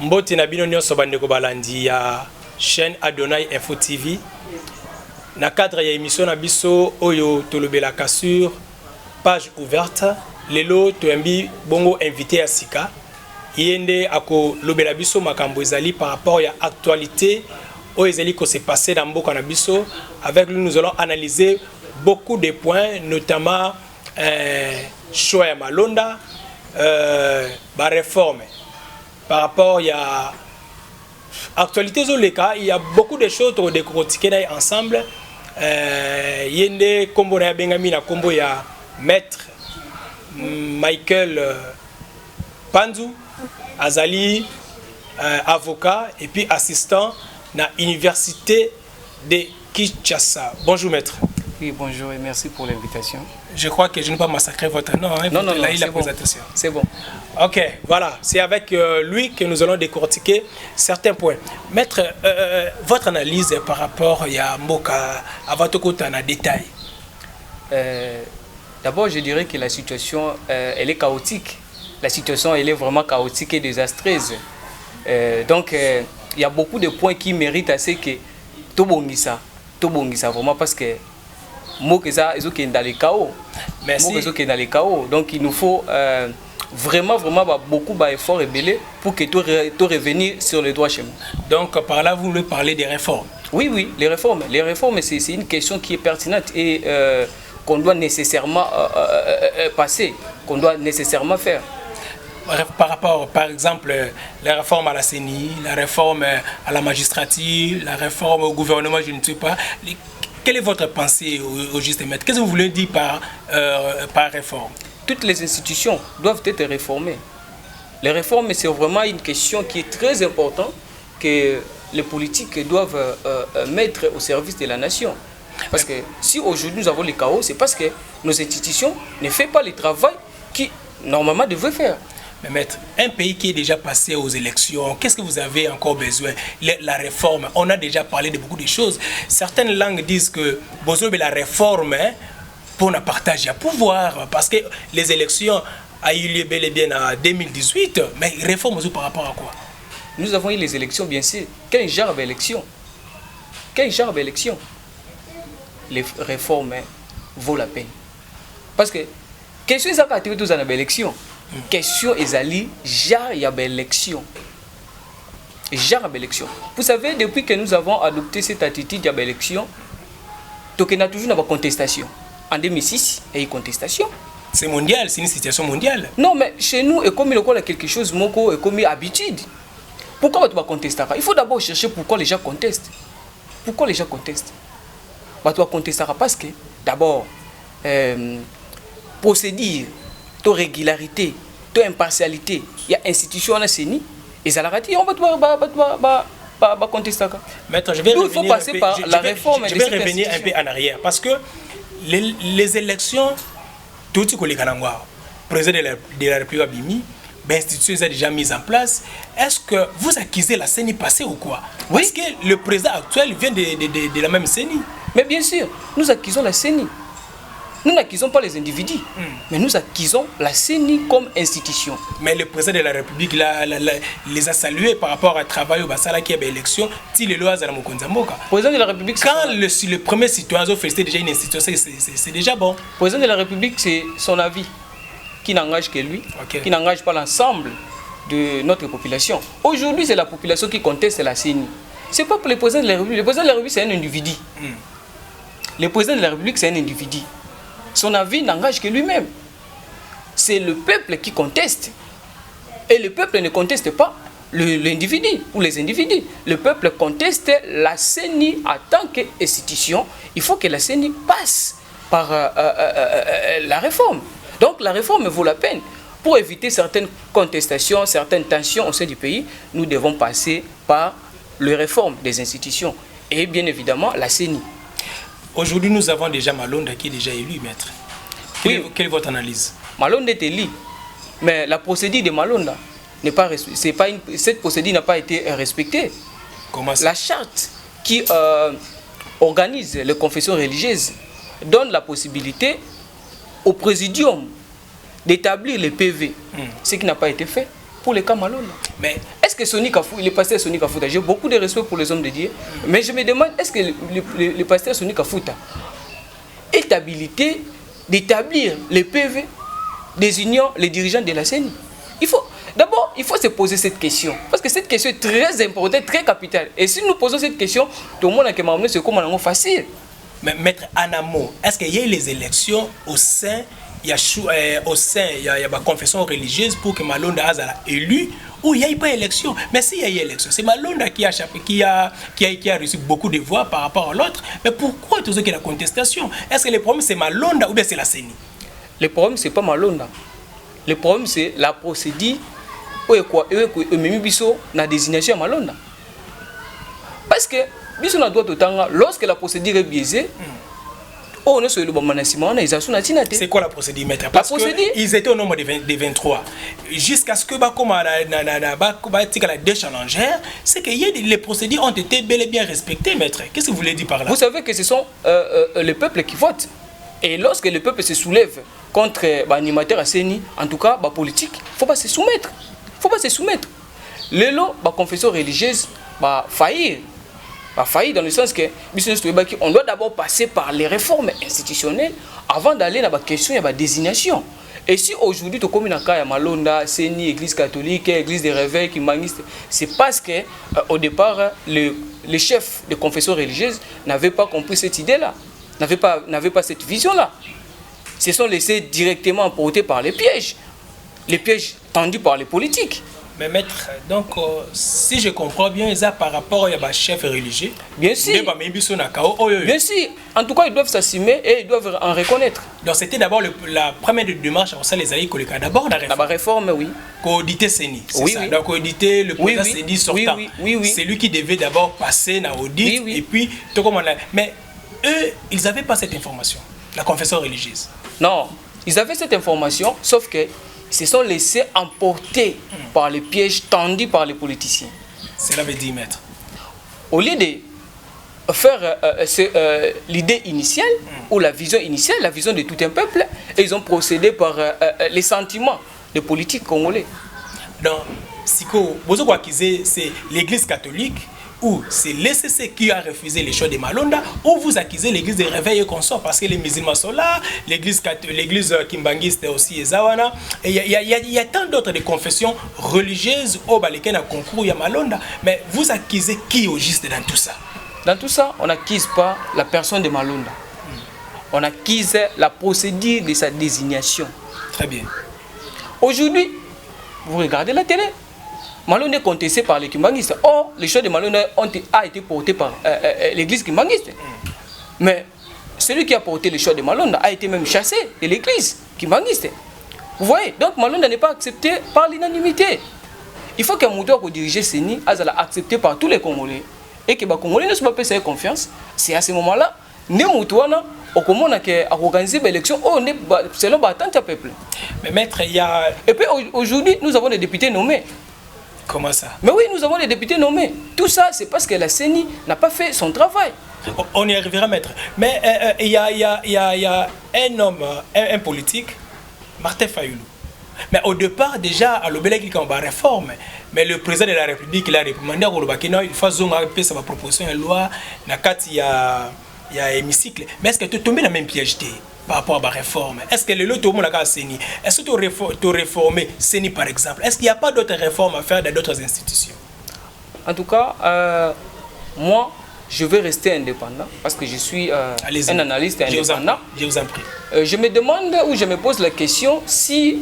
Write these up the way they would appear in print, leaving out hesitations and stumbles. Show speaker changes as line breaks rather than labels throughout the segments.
Mboti na bino nyonso bandeko balandi ya chaîne Adonai Info TV. Na cadre ya émission na biso oyo tolobelaka sur page ouverte. Lelo toyambi bongo invité à Sika. Yende ako lobela biso makambo ezali par rapport à actualité oyo ezali ko se passer dans mboka na biso. Avec lui nous allons analyser beaucoup de points, notamment choix ya Malonda, ba réforme. Par rapport à l'actualité Zoleka, il y a beaucoup de choses à décortiquer ensemble. Yende kombo na bengami na kombo ya maître Michael Panzu Azali, avocat et puis assistant na université de Kinshasa. Bonjour maître.
Oui, bonjour et merci pour l'invitation.
Je crois que je n'ai pas massacré votre nom. Hein,
non,
la
bon.
présentation.
C'est bon.
Ok, voilà. C'est avec lui que nous allons décortiquer certains points. Maître, votre analyse par rapport à Mboka, à votre côté en détail.
D'abord, je dirais que la situation, elle est chaotique. La situation, elle est vraiment chaotique et désastreuse. Donc, il y a beaucoup de points qui méritent assez que tout bongisa vraiment parce que Mokéza est dans le chaos.
Merci.
Mokéza est dans le chaos. Donc il nous faut vraiment beaucoup d'efforts et belés pour que tout revenir sur le droit chemin.
Donc par là vous voulez parler des réformes.
Oui, les réformes. Les réformes c'est une question qui est pertinente et qu'on doit nécessairement passer, qu'on doit nécessairement faire.
Par rapport, par exemple, la réforme à la CENI, la réforme à la magistrature, la réforme au gouvernement, je ne sais pas. Quelle est votre pensée au juste maître? Qu'est-ce que vous voulez dire par réforme?
Toutes les institutions doivent être réformées. Les réformes, c'est vraiment une question qui est très importante que les politiques doivent mettre au service de la nation. Parce que si aujourd'hui nous avons le chaos, c'est parce que nos institutions ne font pas le travail qui normalement devaient faire.
Mais maître, un pays qui est déjà passé aux élections, qu'est-ce que vous avez encore besoin? La réforme, on a déjà parlé de beaucoup de choses. Certaines langues disent que la réforme pour un partage à pouvoir, parce que les élections ont eu lieu bel et bien en 2018, mais réforme par rapport à quoi?
Nous avons eu les élections, bien sûr. Quel genre d'élection? Quel genre d'élection? Les réformes vaut la peine. Parce que, question est à tous dans l'élection. Question ezali genre ya élection. Genre d'élection. Vous savez, depuis que nous avons adopté cette attitude ya élection, donc on a toujours une contestation. En 2006, il y a eu contestation.
C'est mondial, c'est une situation mondiale.
Non, mais chez nous, et comme il y a quelque chose, et comme il y a habitude. Pourquoi tu vas contester? Il faut d'abord chercher pourquoi les gens contestent. Pourquoi les gens contestent? Tu vas contester parce que, d'abord, procédure, de régularité, de impartialité, il y a institution à CENI, et ça l'a raté, on va contester.
Maître, je vais
il faut passer par la réforme.
Je vais revenir un peu en arrière, parce que les élections, tout ce que les Kanangwa, président de la République Abimi, l'institution est déjà mise en place. Est-ce que vous accusez la CENI passée ou quoi?
Oui.
Parce que le président actuel vient de la même CENI.
Mais bien sûr, nous accusons la CENI. Nous n'accusons pas les individus, mais nous accusons la CENI comme institution.
Mais le président de la République les a salués par rapport au travail au Bassala qui a eu l'élection. Le
président de la République,
quand le premier citoyen a fait déjà une institution, c'est déjà bon.
Le président de la République, c'est son avis qui n'engage que lui, qui n'engage pas l'ensemble de notre population. Aujourd'hui, c'est la population qui conteste la CENI. Ce n'est pas pour le président de la République. Le président de la République, c'est un individu. Le président de la République, c'est un individu. Son avis n'engage que lui-même. C'est le peuple qui conteste. Et le peuple ne conteste pas l'individu ou les individus. Le peuple conteste la CENI en tant qu'institution. Il faut que la CENI passe par la réforme. Donc la réforme vaut la peine. Pour éviter certaines contestations, certaines tensions au sein du pays, nous devons passer par les réformes des institutions. Et bien évidemment, la CENI.
Aujourd'hui, nous avons déjà Malonda qui est déjà élu, maître. Quelle est votre analyse?
Malonda est élu, mais la procédure de Malonda n'est pas cette procédure n'a pas été respectée.
Comment ça?
La charte qui organise les confessions religieuses donne la possibilité au présidium d'établir les PV, ce qui n'a pas été fait pour le cas Malonda.
Mais
est-ce que Sony Kafouta, le pasteur Sony Kafouta, j'ai beaucoup de respect pour les hommes de Dieu, mais je me demande, est-ce que le pasteur Sony Kafouta est habilité d'établir les PV désignant les dirigeants de la CENI? D'abord, il faut se poser cette question. Parce que cette question est très importante, très capitale. Et si nous posons cette question, tout le monde a demandé c'est comme un facile.
Mais maître Anamo, est-ce qu'il y a eu les élections au sein il y a la confession religieuse pour que Malonda Azala élu ou il n'y a pas élection? Mais s'il y a eu élection, c'est Malonda qui a reçu beaucoup de voix par rapport à l'autre. Mais pourquoi tout ce qui est la contestation? Est-ce que le problème c'est Malonda ou bien c'est la CENI? Le
problème c'est pas Malonda. Le problème c'est la procédure la désignation à Malonda. Parce que lorsque la procédure est biaisée,
c'est quoi la procédure, maître? Parce qu'ils étaient au nombre de 23. Jusqu'à ce que la déchallengère, c'est que les procédures ont été bel et bien respectées, maître. Qu'est-ce que vous voulez dire par là?
Vous savez que ce sont les peuples qui votent. Et lorsque le peuple se soulève contre l'animateur à CENI, en tout cas politique, il ne faut pas se soumettre. Il ne faut pas se soumettre. La confession religieuse va faillir. Dans le sens que on doit d'abord passer par les réformes institutionnelles avant d'aller dans la question de la désignation. Et si aujourd'hui, tu comme dans cas Malonda, CENI, Église catholique, Église des réveils, c'est parce que au départ, les chefs de confession religieuse n'avaient pas compris cette idée-là, n'avaient pas cette vision-là. Ils se sont laissés directement emporter par les pièges tendus par les politiques.
Mais maître, donc si je comprends bien, ils ont par rapport à chef religieux.
Bien sûr. Bien sûr. En tout cas, ils doivent s'assumer et ils doivent en reconnaître.
Donc c'était d'abord la première démarche pour ça les alliés collègues. D'abord la réforme.
La réforme, oui.
Coauditer CENI.
Oui,
ça.
Oui.
Donc coauditer le président CENI sortant.
Oui.
C'est lui qui devait d'abord passer dans l'audit.
Oui.
Et puis tout comme on a. Mais eux, ils n'avaient pas cette information. La confession religieuse.
Non, ils avaient cette information, sauf que se sont laissés emporter par les pièges tendus par les politiciens.
Cela veut dire, maître.
Au lieu de faire l'idée initiale ou la vision initiale, la vision de tout un peuple, ils ont procédé par les sentiments des politiques congolais.
Donc, c'est l'Église catholique ou c'est l'ECC qui a refusé les choix de Malonda, ou vous accusez l'église de réveil et consort parce que les musulmans sont là, l'église kimbanguiste aussi est Zawana, et il y a tant d'autres de confessions religieuses au Baleken à concours, il y a Malonda, mais vous accusez qui au juste dans tout ça?
Dans tout ça, on n'accuse pas la personne de Malonda. On accuse la procédure de sa désignation.
Très bien.
Aujourd'hui, vous regardez la télé, Malonda est contesté par les kimbanguistes. Or, les choix de Malonda a été porté par l'église kimbanguiste. Mais celui qui a porté les choix de Malonda a été même chassé de l'église kimbanguiste. Vous voyez, donc Malonda n'est pas accepté par l'unanimité. Il faut qu'un mouton pour diriger CENI soit accepté par tous les Congolais. Et que les Congolais ne soient pas payés confiance. C'est à ce moment-là, nous moutons à organiser l'élection selon l'attente du peuple.
Mais maître, il y a...
Et puis aujourd'hui, nous avons des députés nommés.
Comment ça?
Mais oui, nous avons des députés nommés. Tout ça, c'est parce que la CENI n'a pas fait son travail.
On y arrivera, maître. Mais il y a un homme, un politique, Martin Fayoulou. Mais au départ, déjà, à l'Obélec, il y a une réforme. Mais le président de la République, il a recommandé à il faut sa proposition de loi, il y a hémicycle. Mais est-ce que tu es tombé dans le même piège par rapport à la réforme? Est-ce que le lot tout le monde a CENI? Est-ce que tu as réformé CENI par exemple? Est-ce qu'il n'y a pas d'autres réformes à faire dans d'autres institutions?
En tout cas, moi, je vais rester indépendant parce que je suis un analyste indépendant.
Je vous en prie.
Je me demande ou je me pose la question si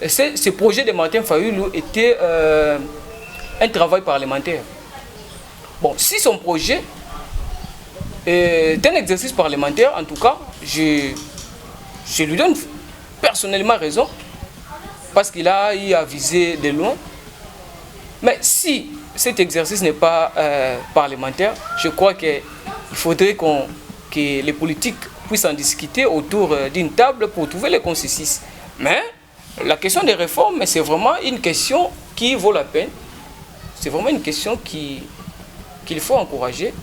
ce projet de Martin Fayoulou était un travail parlementaire. Bon, si son projet est un exercice parlementaire, en tout cas, je lui donne personnellement raison parce qu'il a eu à viser de loin. Mais si cet exercice n'est pas parlementaire, je crois qu'il faudrait que les politiques puissent en discuter autour d'une table pour trouver le consensus. Mais la question des réformes, c'est vraiment une question qui vaut la peine. C'est vraiment une question qu'il faut encourager.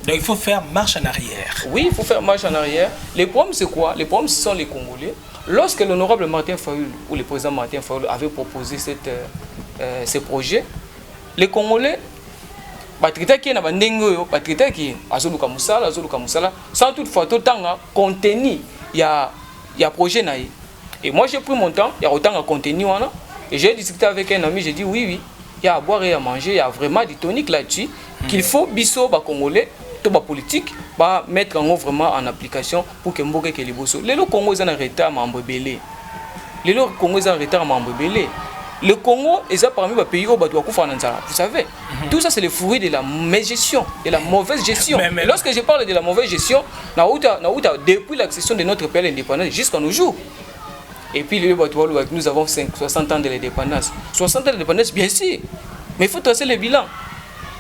Donc il faut faire marche en arrière.
Oui, il faut faire marche en arrière. Les problèmes, c'est quoi? Les problèmes, ce sont les Congolais. Lorsque l'honorable Martin Fayoulou ou le président Martin Fayoulou avait proposé ces projets, les Congolais, qui sans toutefois autant contenu, il y a projet. Et moi j'ai pris mon temps, il y a autant de contenu. Et j'ai discuté avec un ami, j'ai dit oui, il y a à boire et à manger, il y a vraiment du tonique là-dessus, qu'il faut biso Congolais, tout politique, mettre vraiment en application pour que Mboke que les bosso. Les Congo sont en retard membre belé. Les Congo sont en retard membre belé. Le Congo est parmi les pays où vous savez, tout ça c'est le fruit de la mégestion, de la mauvaise gestion. Mais lorsque je parle de la mauvaise gestion, depuis l'accession de notre pays à l'indépendance jusqu'à nos jours. Et puis nous avons 60 ans de l'indépendance. 60 ans de l'indépendance, bien sûr. Mais il faut tracer le bilan.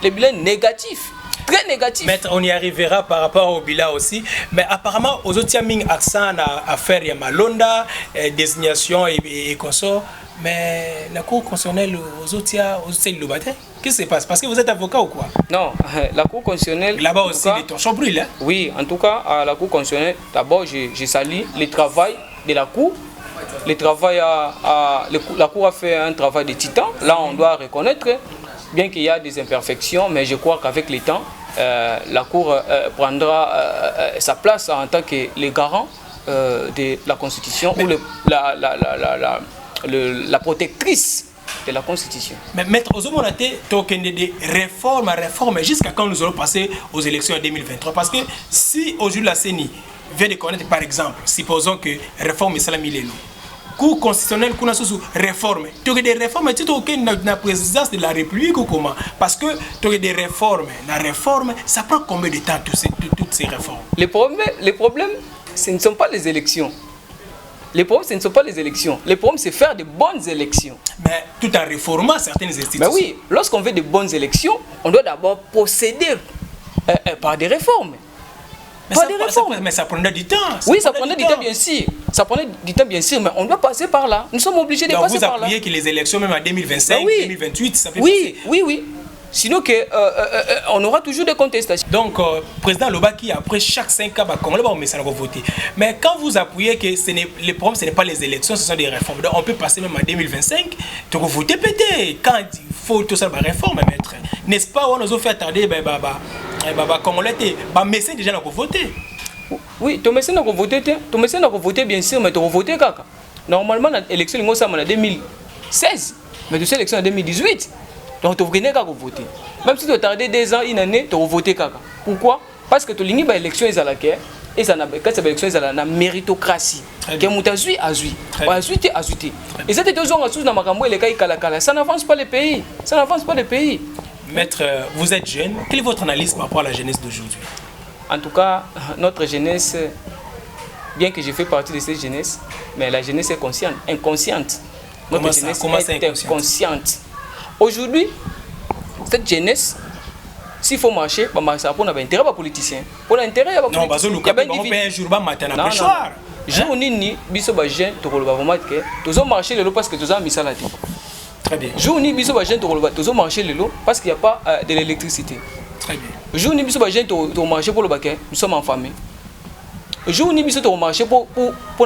Le bilan négatif. Très négatif.
Maître, on y arrivera par rapport au bilan aussi. Mais apparemment, aux autres, il y a mis accent à faire Yamalonda, désignation et consort. Mais la Cour constitutionnelle, aux autres, il y a qu'est-ce qui se passe? Parce que vous êtes avocat ou quoi?
Non, la Cour constitutionnelle...
Là-bas aussi, les torchons brûlent. Hein?
Oui, en tout cas, à la Cour constitutionnelle, d'abord, je salue le travail de la Cour. Le travail la Cour a fait un travail de titan. Là, on doit reconnaître, bien qu'il y a des imperfections, mais je crois qu'avec le temps, la Cour prendra sa place en tant que le garant de la Constitution ou la protectrice de la Constitution.
Mais maître, aux hommes des réformes, jusqu'à quand nous allons passer aux élections en 2023? Parce que si aujourd'hui la CENI vient de connaître, par exemple, supposons que réforme Salami Lelo, Cour constitutionnelle, qu'on a sous réforme, tu as des réformes, tu as la présidence de la République ou comment? Parce que tu as des réformes, la réforme, ça prend combien de temps toutes ces réformes?
Les problèmes, ce ne sont pas les élections. Les problèmes, ce ne sont pas les élections. Les problèmes, c'est faire de bonnes élections.
Mais tout en réformant certaines institutions.
Mais oui, lorsqu'on veut de bonnes élections, on doit d'abord procéder par des réformes.
Mais ça prenait du temps.
Oui, ça prenait du temps, bien sûr. Ça prenait du temps, bien sûr, mais on doit passer par là. Nous sommes obligés de passer par là.
Vous appuyez que les élections, même en 2025, 2028, ça fait
passer. Oui. Sinon, on aura toujours des contestations.
Donc, président Lobaki, après chaque 5 ans, on va voter. Mais quand vous appuyez que les problèmes, ce n'est pas les élections, ce sont des réformes. Donc, on peut passer même en 2025, tu vas voter pété. Quand il faut tout ça, réforme, maître. N'est-ce pas, on nous a fait attendre, comme on l'était, mais c'est déjà qu'on voter.
Oui, tu me sais qu'on voter, bien sûr, mais tu vas voter caca. Normalement, l'élection, c'est en 2016, mais tu sais, l'élection en 2018. Donc tu venais qu'à voter. Même si tu as tardé 2 ans, une année, tu as voté caca. Pourquoi? Parce que tu as une élection et ça n'a pas élection la méritocratie. Que Moutazui a zui. Et ça ça n'avance pas le pays. Ça n'avance pas le pays.
Maître, vous êtes jeune. Quelle est votre analyse par rapport à la jeunesse d'aujourd'hui?
En tout cas, notre jeunesse, bien que je fais partie de cette jeunesse, mais la jeunesse est inconsciente. Notre jeunesse est inconsciente. Aujourd'hui, cette jeunesse, s'il faut marcher, ça pour l'intérêt des politiciens. Pour l'intérêt des politiciens.
Non,
jour ni biso ba jeune to koloba vraiment que tozo marcher le lot parce que tozo misala te.
Très bien.
Jour ni biso ba jeune to koloba tozo marcher le lot parce qu'il y a pas de l'électricité.
Très bien.
Jour ni biso ba jeune to marcher pour le baquet, nous sommes en famille. Jour ni biso to marcher pour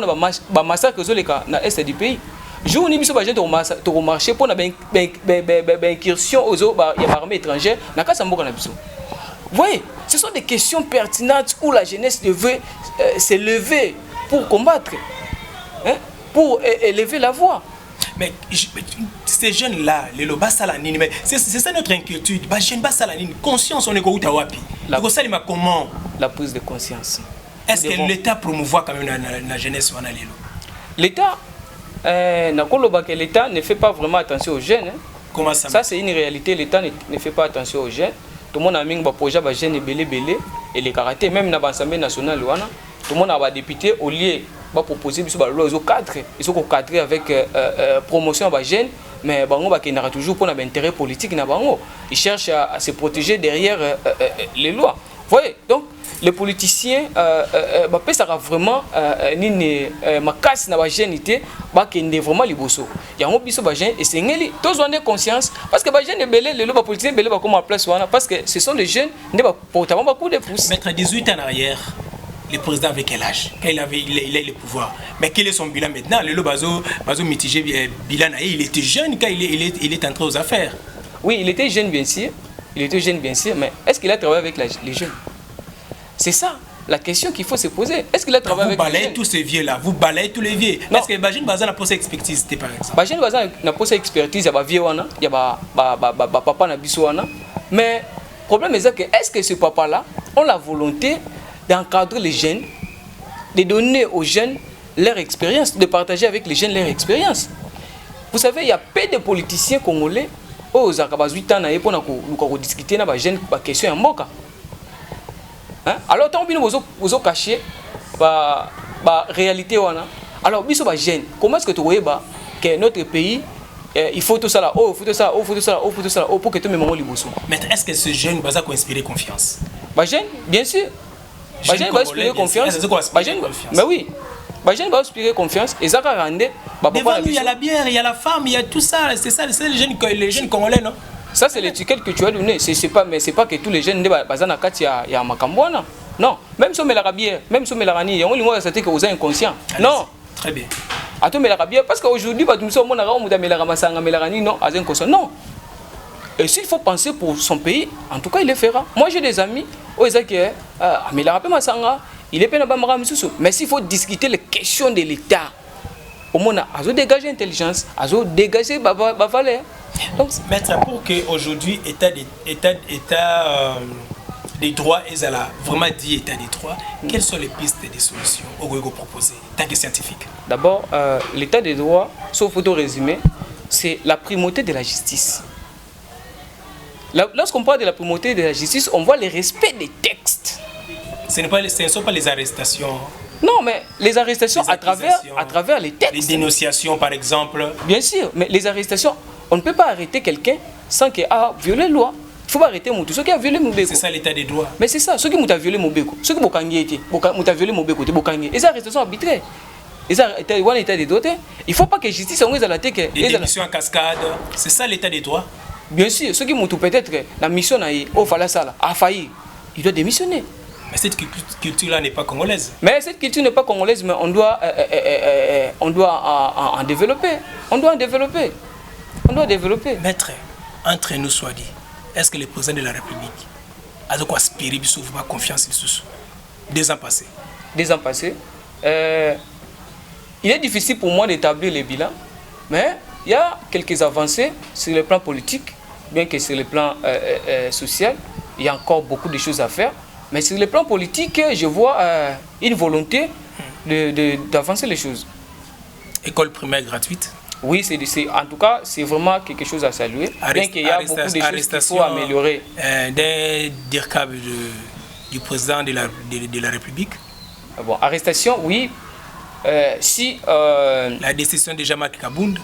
na massacre zo leka na est du pays. Jour ni biso ba jeune to marcher pour na incursion aux armées étrangères na kasa mboka na biso. Voyez, ce sont des questions pertinentes où la jeunesse devait se lever pour combattre, hein, pour élever la voix.
Mais ces jeunes-là, les lobas salanines, c'est ça notre inquiétude. Les jeunes salanines, conscience, on est où tawapi. Comment?
La prise de conscience.
Est-ce que l'État promouvoit quand même la jeunesse?
L'État, l'État ne fait pas vraiment attention aux jeunes. Hein.
Comment ça?
Ça, c'est une réalité. L'État ne fait pas attention aux jeunes. Tout le monde a mis un projet de jeunes belé et les karatés, même dans l'Assemblée nationale. Tout le monde a des députés au lieu de proposer des lois au cadre. Ils sont cadrés avec promotion de jeunes, mais ils n'ont toujours pas d'intérêt politique. Ils cherchent à se protéger derrière les lois. Vous voyez, donc les politiciens, ça a vraiment ma casse dans la jeunité, qui est vraiment liboso. Il y a un peu de jeunes et c'est tous ont conscience parce que les jeunes belé, les politiciens belé comme en place parce que ce sont des jeunes qui portent beaucoup de pouces.
Mettre 18 ans en arrière. le président avait quel âge quand il a le pouvoir? Mais quel est son bilan maintenant? Le bazo mitigé bilan, il était jeune quand il est entré aux affaires.
Oui, il était jeune bien sûr. Il était jeune bien sûr, mais est-ce qu'il a travaillé avec les jeunes? C'est ça la question qu'il faut se poser. Est-ce qu'il a travaillé avec les jeunes? Vous balayez
tous ces vieux-là, vous balayez tous les vieux. Est-ce que Bajin Bazan n'a pas cette expertise, par exemple?
Bajin Bazan n'a pas cette expertise, il y a des vieux, il y a papa na biso wana. Mais le problème est que est-ce que ce papa-là a la volonté d'encadrer les jeunes, de donner aux jeunes leur expérience, de partager avec les jeunes leur expérience? Vous savez, il y a peu de politiciens congolais aux Arabas 8 ans pour discuter dans les jeunes questions en Moka. Alors, tant que vous avez caché la réalité, alors, comment est-ce que tu vois que notre pays, il faut tout ça là, il faut tout ça, il faut tout ça, il faut tout ça pour que tout le monde soit.
Mais est-ce que ce jeune va inspirer confiance?
Bien sûr. Jeune va inspirer confiance. Mais oui. Jeune va inspirer confiance. Et ça va rendre.
Devant lui, il y a la bière, il y a la femme, il y a tout ça. C'est ça, c'est les jeunes congolais, non?
Ça, c'est l'étiquette que tu as donnée. Mais c'est pas que tous les jeunes ne sont pas il y a Makambouana. Non. Même si on met la bière, même si on met la rani, il y a un c'était que vous êtes inconscient. Non.
Très bien.
Attends, mais la bière, parce qu'aujourd'hui, nous sommes non, inconscient. Non. Et s'il faut penser pour son pays, en tout cas, il le fera. Moi, j'ai des amis, il est pénal. Mais s'il faut discuter les questions de l'État, au moins, il faut dégager l'intelligence, il faut dégager la valeur.
Donc, maître, pour qu'aujourd'hui, État des droits, et vraiment dit État des droits, quelles sont les pistes de solutions au Gogo proposées, tant que scientifique?
D'abord, l'État des droits, sauf photo résumé, c'est la primauté de la justice. Lorsqu'on parle de la primauté de la justice, on voit le respect des textes. Ce
ne sont pas les arrestations.
Non, mais les arrestations à travers les textes.
Les dénonciations, par exemple.
Bien sûr, mais les arrestations, on ne peut pas arrêter quelqu'un sans qu'il ait violé la loi. Il faut pas arrêter Moutou. Ceux qui ont violé Moubeko.
C'est ça l'état des droits.
Mais c'est ça, ceux qui ont violé Moubeko. Ceux qui ont violé Moubeko, c'est les arrestations arbitraires. Les état des droits. Il ne faut pas que la justice soit à la tête.
Les démissions en cascade, c'est ça l'état des droits.
Bien sûr, ceux qui ont peut-être la mission a failli, il doit démissionner.
Mais cette culture-là n'est pas congolaise.
Mais cette culture n'est pas congolaise, mais on doit en développer. On doit en développer.
Maître, entre nous soit dit, est-ce que le président de la République a de quoi aspirer à confiance en 2 ans passés?
2 ans passés. Il est difficile pour moi d'établir les bilans, mais il y a quelques avancées sur le plan politique, bien que sur le plan social, il y a encore beaucoup de choses à faire. Mais sur le plan politique, je vois une volonté d'avancer les choses.
École primaire gratuite?
Oui, en tout cas, c'est vraiment quelque chose à saluer. Bien qu'il y a beaucoup de choses qu'il faut améliorer.
Des dircables du président de la République?
Bon, arrestation, oui.
La décision de Jean-Marc Kabound?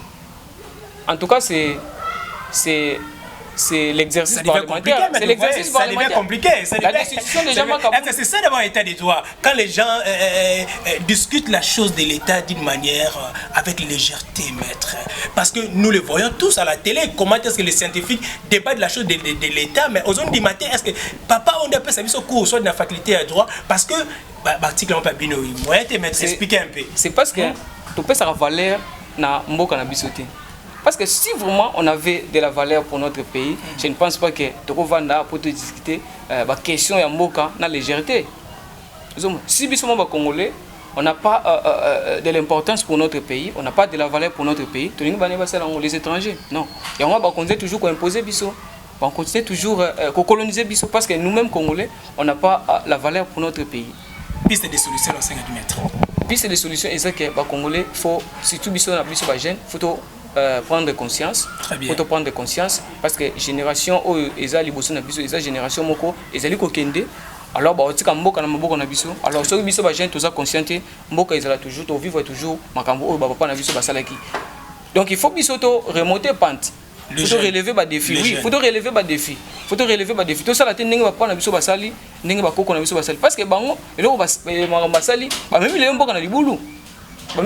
En tout cas, c'est l'exercice parlementaire.
C'est l'exercice parlementaire. Ça devient compliqué.
La décision de Jean-Marc Kabound.
C'est ça d'avoir état des droits. Quand les gens discutent la chose de l'État d'une manière avec légèreté, maître. Parce que nous le voyons tous à la télé. Comment est-ce que les scientifiques débattent de la chose de l'État? Mais aux zones du matin, est-ce que papa, on a pu service au cours, soit de la faculté à droit? Parce que, l'article, on peut bien expliquer un peu.
C'est parce que tu peux savoir valeur na mboka na bisoté. Parce que si vraiment on avait de la valeur pour notre pays, je ne pense pas que tu vas pour te discuter la question de Mboka dans la légèreté. Si nous sommes Congolais, on n'a pas de l'importance pour notre pays, on n'a pas de la valeur pour notre pays, les étrangers. Non. Et on va continuer toujours à imposer Bisso. On continue toujours à coloniser Bisso parce que nous-mêmes Congolais, on n'a pas la valeur pour notre pays.
Piste des solutions à 5 mètres.
Piste des solutions, c'est que les Congolais, surtout Bisso, il faut prendre conscience. Il faut prendre conscience parce que génération génération moko ezali kokende alors otika mboka na mboka na biso alors soki biso ba jeune toza consciente mboka ezala toujours to vivre toujours makambo oyo papa na biso basalaki. Donc il faut biso to remonter pente. Il faut relever ba défi. Oui, il faut relever ba défi. Faut relever ba défi. To sala te ndenge papa na biso basali, ndenge ba koko na biso basali parce que bango eloko basali ba même le mboka na libulu. En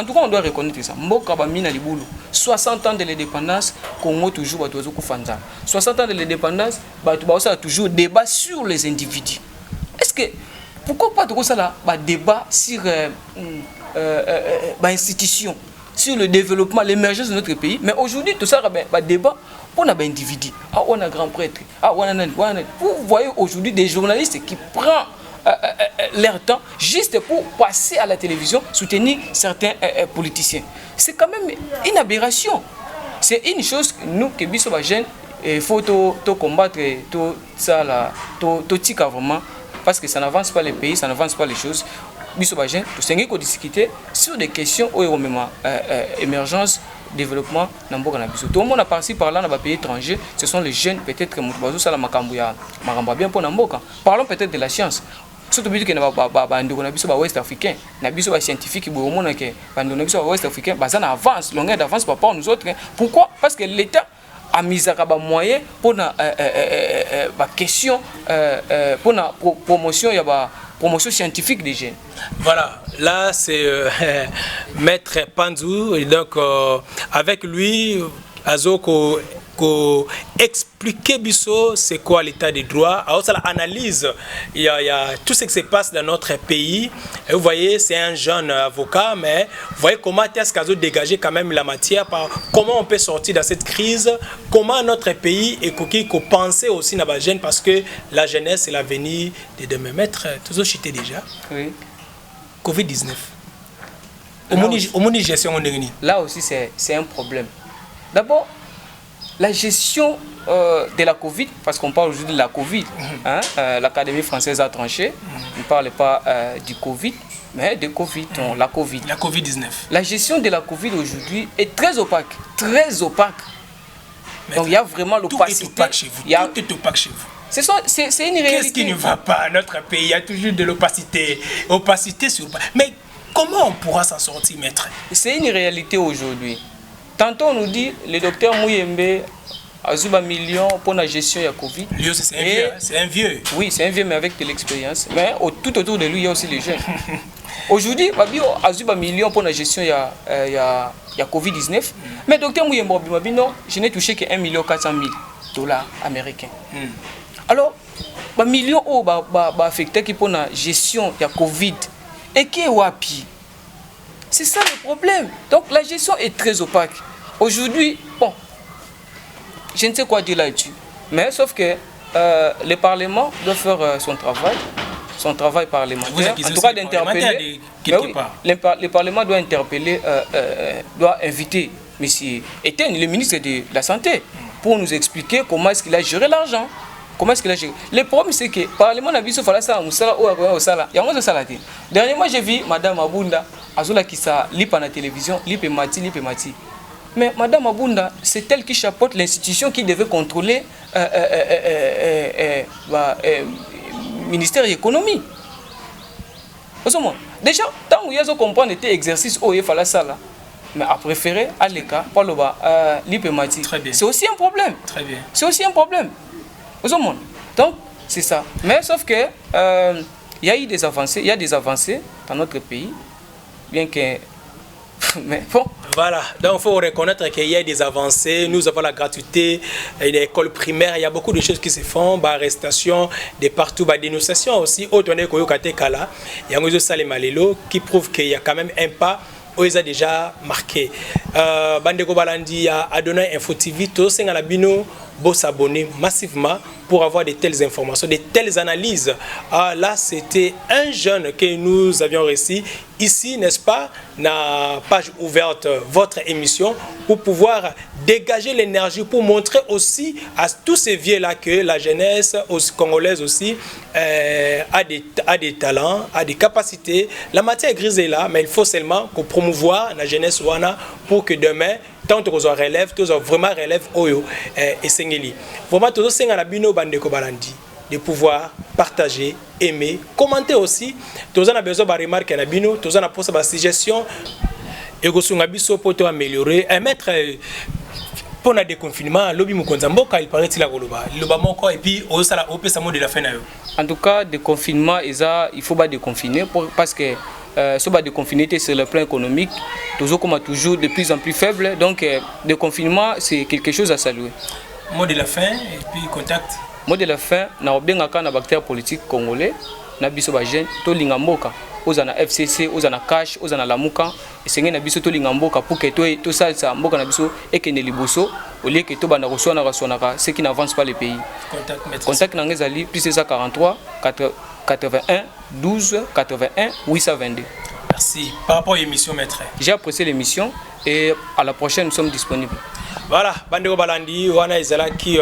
tout cas, on doit reconnaître ça. Mboka Bamina Liboulou. 60 ans de l'indépendance, Congo toujours Fanza. 60 ans de l'indépendance, toujours débat sur les individus. Est-ce que pourquoi pas de ça là débat sur institution, sur le développement, l'émergence de notre pays. Mais aujourd'hui, tout ça, débat, on a des individus, on a grand prêtre, vous voyez aujourd'hui des journalistes qui prennent leur temps juste pour passer à la télévision, soutenir certains politiciens. C'est quand même une aberration. C'est une chose que nous, que Bisso Bajen, il faut combattre tout ça là, tout vraiment, parce que ça n'avance pas les pays, ça n'avance pas les choses. Bisso Bajen, tout ce qu'on discuter sur des questions où il y a émergence, développement, tout le monde a parti par là dans les pays étrangers, ce sont les jeunes, peut-être que bien pour Namboka. Parlons peut-être de la science. Surtout que les West africains, les scientifiques, les West africains, ça avance, longueur d'avance par rapport à nous autres. Pourquoi? Parce que l'État a mis à moyen pour la question, pour la promotion, promotion scientifique des jeunes.
Voilà, là c'est Maître Panzou, et donc avec lui, Azoko expliquer Bisso c'est quoi l'état des droits. Alors ça l'analyse, il y a tout ce qui se passe dans notre pays. Et vous voyez, c'est un jeune avocat, mais vous voyez comment est-ce qu'Azo dégager quand même la matière, comment on peut sortir de cette crise, comment notre pays est coquille, qu'on pensait aussi dans la jeune, parce que la jeunesse c'est l'avenir de demain. Maître, toujours chité déjà.
Oui.
Covid-19.
Là aussi c'est un problème. D'abord, la gestion de la Covid, parce qu'on parle aujourd'hui de la Covid, l'Académie française a tranché, on ne parle pas du Covid, mais de Covid, la Covid.
La Covid-19.
La gestion de la Covid aujourd'hui est très opaque, très opaque. Mais donc il y a vraiment l'opacité.
Tout est opaque chez vous. Tout est opaque chez vous.
C'est une réalité.
Qu'est-ce qui ne va pas à notre pays? Il y a toujours de l'opacité. Opacité sur... Mais comment on pourra s'en sortir, maître?
C'est une réalité aujourd'hui. Tantôt on nous dit, le docteur Mouyembe a Zuba million pour la gestion de la Covid.
Lui aussi c'est un vieux.
Oui, c'est un vieux mais avec de l'expérience. Mais tout autour de lui, il y a aussi les jeunes. Aujourd'hui, Babio a Zuba million pour la gestion de la Covid-19. Mais le docteur Mouyembe, je n'ai touché que 1 400 000 dollars américains. Alors, un million affecté pour la gestion de la Covid. Et qui est wapi? C'est ça le problème. Donc la gestion est très opaque. Aujourd'hui, bon, je ne sais quoi dire là-dessus. Mais sauf que le Parlement doit faire son travail parlementaire. En tout cas d'interpeller. Le Parlement doit interpeller, doit inviter M. Etienne, le ministre de la Santé, pour nous expliquer comment est-ce qu'il a géré l'argent. Comment est-ce qu'il a géré? Le problème c'est que le Parlement n'a pas fait ça. Dernièrement, j'ai vu Mme Abunda, Azoula qui sa lip à la télévision, lip et mati. Mais Mme Abunda, c'est elle qui chapeaute l'institution qui devait contrôler le ministère de l'économie. Déjà, tant que vous comprenez cet exercice, il fallait ça là. Mais à préférer, à l'écart, par le bas, lip et mati. C'est aussi un problème.
Très bien.
C'est aussi un problème. Donc, c'est ça. Mais sauf que il y a eu des avancées, il y a des avancées dans notre pays, bien que... Mais bon.
Voilà, donc il faut reconnaître qu'il y a des avancées. Nous avons la gratuité, une école primaire, il y a beaucoup de choses qui se font, arrestation de partout, dénonciation aussi. Autre kala, il y a un Salé Malelo qui prouve qu'il y a quand même un pas. Ils ont déjà marqué. Bandeko Balandi a Adonai Info TV, tous les gens qui s'abonner massivement pour avoir de telles informations, de telles analyses. Là, c'était un jeune que nous avions reçu ici, n'est-ce pas, na page ouverte, votre émission, pour pouvoir dégager l'énergie, pour montrer aussi à tous ces vieux-là que la jeunesse congolaise aussi a des talents, a des capacités. La matière grise est là, mais il faut seulement qu'on promouvoir la jeunesse wana pour que demain, tant que vous relève, tous vraiment relève Oyo et Sengeli. Vraiment, tous les gens Bandeko Balandi de pouvoir partager, aimer, commenter aussi. Tous les gens ont besoin de remarquer na bino, tous les gens ont posé des suggestions et gosunga biso pour améliorer. Mettre pour le déconfinement, lobby mukonzamboka il paraît qu'il a goloba. Loba moko et puis au sala au pesa mot de la fin na yo.
En tout cas, déconfinement il faut pas déconfiner parce que ce bas de confiner sur le plan économique, toujours de plus en plus faible. Donc, le confinement, c'est quelque chose à saluer.
Mot de la fin et puis contact.
Mot de la fin, nous avons bien un bactère politique congolais. na biso ba jeune to linga mboka ozana FCC ozana cash ozana lamuka esengeli na biso to linga mboka pour que to salsa mboka na biso ekende liboso au lieu que to bana koswana ce qui n'avance pas le pays. Contact na ngezali plus 643 81 12 81 822.
Merci. Par rapport à l'émission, maître.
J'ai apprécié l'émission et à la prochaine, nous sommes disponibles.
Voilà, Bandeko Balandi, Wana Izala qui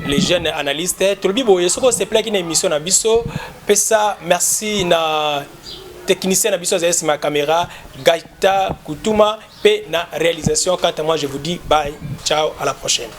les jeunes analystes. Tout le monde, ce qu'on se plaît qui est émission na biso. Pesa, merci na technicien na biso c'est ma caméra, Gaïta Kutuma, pe na réalisation. Quant à moi, je vous dis bye, ciao, à la prochaine.